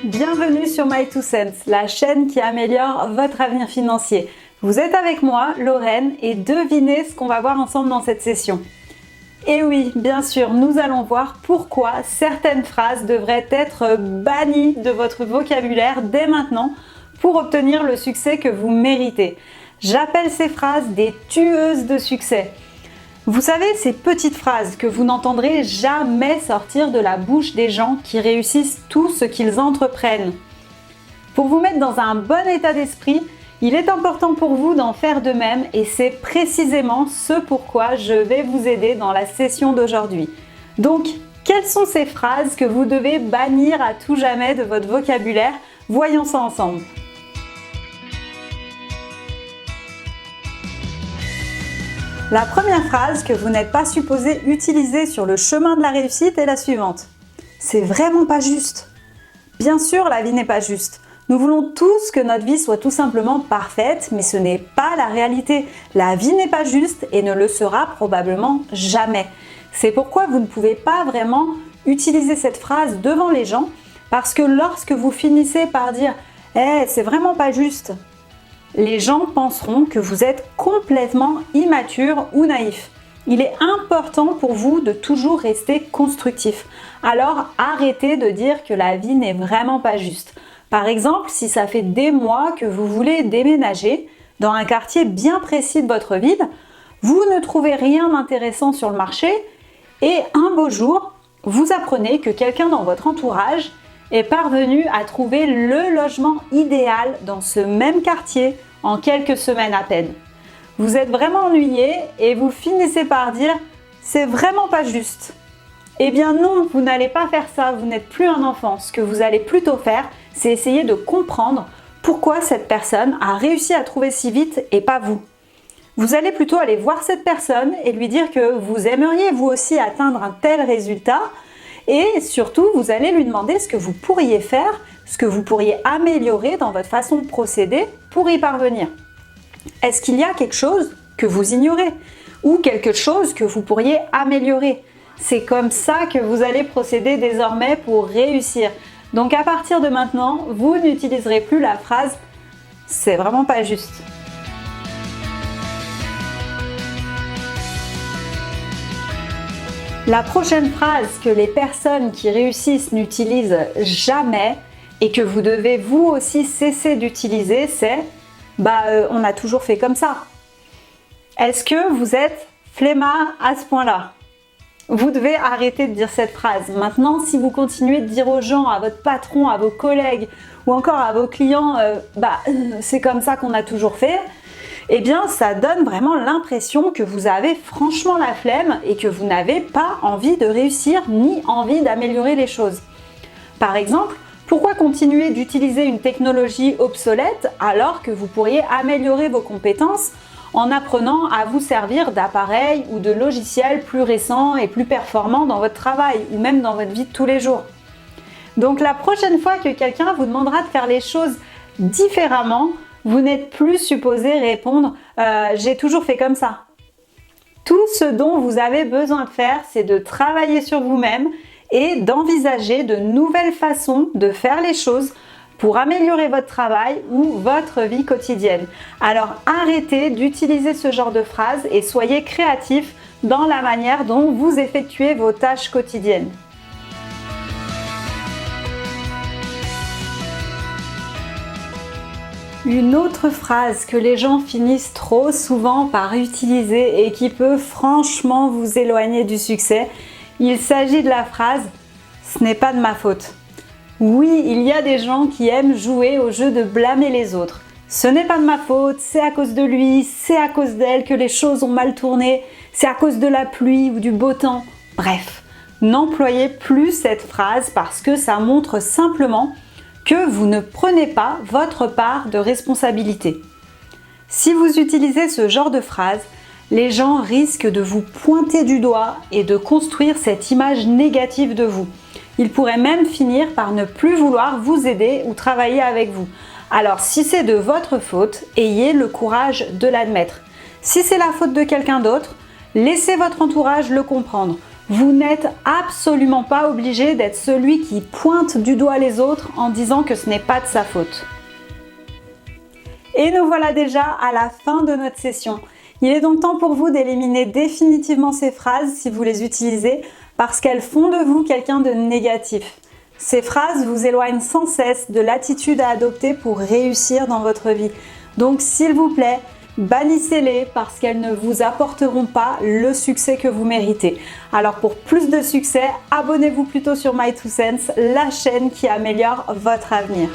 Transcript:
Bienvenue sur My2cents, la chaîne qui améliore votre avenir financier. Vous êtes avec moi, Lorraine, et devinez ce qu'on va voir ensemble dans cette session. Et oui, bien sûr, nous allons voir pourquoi certaines phrases devraient être bannies de votre vocabulaire dès maintenant pour obtenir le succès que vous méritez. J'appelle ces phrases des tueuses de succès. Vous savez, ces petites phrases que vous n'entendrez jamais sortir de la bouche des gens qui réussissent tout ce qu'ils entreprennent. Pour vous mettre dans un bon état d'esprit, il est important pour vous d'en faire de même et c'est précisément ce pourquoi je vais vous aider dans la session d'aujourd'hui. Donc, quelles sont ces phrases que vous devez bannir à tout jamais de votre vocabulaire? Voyons ça ensemble. La première phrase que vous n'êtes pas supposé utiliser sur le chemin de la réussite est la suivante. C'est vraiment pas juste. Bien sûr, la vie n'est pas juste. Nous voulons tous que notre vie soit tout simplement parfaite, mais ce n'est pas la réalité. La vie n'est pas juste et ne le sera probablement jamais. C'est pourquoi vous ne pouvez pas vraiment utiliser cette phrase devant les gens, parce que lorsque vous finissez par dire « c'est vraiment pas juste », les gens penseront que vous êtes complètement immature ou naïf. Il est important pour vous de toujours rester constructif. Alors arrêtez de dire que la vie n'est vraiment pas juste. Par exemple, si ça fait des mois que vous voulez déménager dans un quartier bien précis de votre ville, vous ne trouvez rien d'intéressant sur le marché et un beau jour, vous apprenez que quelqu'un dans votre entourage est parvenu à trouver le logement idéal dans ce même quartier en quelques semaines à peine. Vous êtes vraiment ennuyé et vous finissez par dire « c'est vraiment pas juste ». Eh bien non, vous n'allez pas faire ça, vous n'êtes plus un enfant. Ce que vous allez plutôt faire, c'est essayer de comprendre pourquoi cette personne a réussi à trouver si vite et pas vous. Vous allez plutôt aller voir cette personne et lui dire que vous aimeriez vous aussi atteindre un tel résultat et surtout, vous allez lui demander ce que vous pourriez faire, ce que vous pourriez améliorer dans votre façon de procéder pour y parvenir. Est-ce qu'il y a quelque chose que vous ignorez ou quelque chose que vous pourriez améliorer? C'est comme ça que vous allez procéder désormais pour réussir. Donc à partir de maintenant, vous n'utiliserez plus la phrase « c'est vraiment pas juste ». La prochaine phrase que les personnes qui réussissent n'utilisent jamais et que vous devez vous aussi cesser d'utiliser, c'est « on a toujours fait comme ça ». Est-ce que vous êtes flemmard à ce point-là? Vous devez arrêter de dire cette phrase. Maintenant, si vous continuez de dire aux gens, à votre patron, à vos collègues ou encore à vos clients c'est comme ça qu'on a toujours fait, eh bien ça donne vraiment l'impression que vous avez franchement la flemme et que vous n'avez pas envie de réussir ni envie d'améliorer les choses. Par exemple, pourquoi continuer d'utiliser une technologie obsolète alors que vous pourriez améliorer vos compétences en apprenant à vous servir d'appareils ou de logiciels plus récents et plus performants dans votre travail ou même dans votre vie de tous les jours? Donc la prochaine fois que quelqu'un vous demandera de faire les choses différemment, vous n'êtes plus supposé répondre « j'ai toujours fait comme ça ». Tout ce dont vous avez besoin de faire, c'est de travailler sur vous-même et d'envisager de nouvelles façons de faire les choses pour améliorer votre travail ou votre vie quotidienne. Alors arrêtez d'utiliser ce genre de phrases et soyez créatifs dans la manière dont vous effectuez vos tâches quotidiennes. Une autre phrase que les gens finissent trop souvent par utiliser et qui peut franchement vous éloigner du succès, il s'agit de la phrase « ce n'est pas de ma faute ». Oui, il y a des gens qui aiment jouer au jeu de blâmer les autres. Ce n'est pas de ma faute, c'est à cause de lui, c'est à cause d'elle que les choses ont mal tourné, c'est à cause de la pluie ou du beau temps. Bref, n'employez plus cette phrase parce que ça montre simplement que vous ne prenez pas votre part de responsabilité. Si vous utilisez ce genre de phrase, les gens risquent de vous pointer du doigt et de construire cette image négative de vous. Ils pourraient même finir par ne plus vouloir vous aider ou travailler avec vous. Alors si c'est de votre faute, ayez le courage de l'admettre. Si c'est la faute de quelqu'un d'autre, laissez votre entourage le comprendre. Vous n'êtes absolument pas obligé d'être celui qui pointe du doigt les autres en disant que ce n'est pas de sa faute. Et nous voilà déjà à la fin de notre session. Il est donc temps pour vous d'éliminer définitivement ces phrases si vous les utilisez parce qu'elles font de vous quelqu'un de négatif. Ces phrases vous éloignent sans cesse de l'attitude à adopter pour réussir dans votre vie. Donc s'il vous plaît, bannissez-les parce qu'elles ne vous apporteront pas le succès que vous méritez. Alors pour plus de succès, abonnez-vous plutôt sur My2Sense, la chaîne qui améliore votre avenir.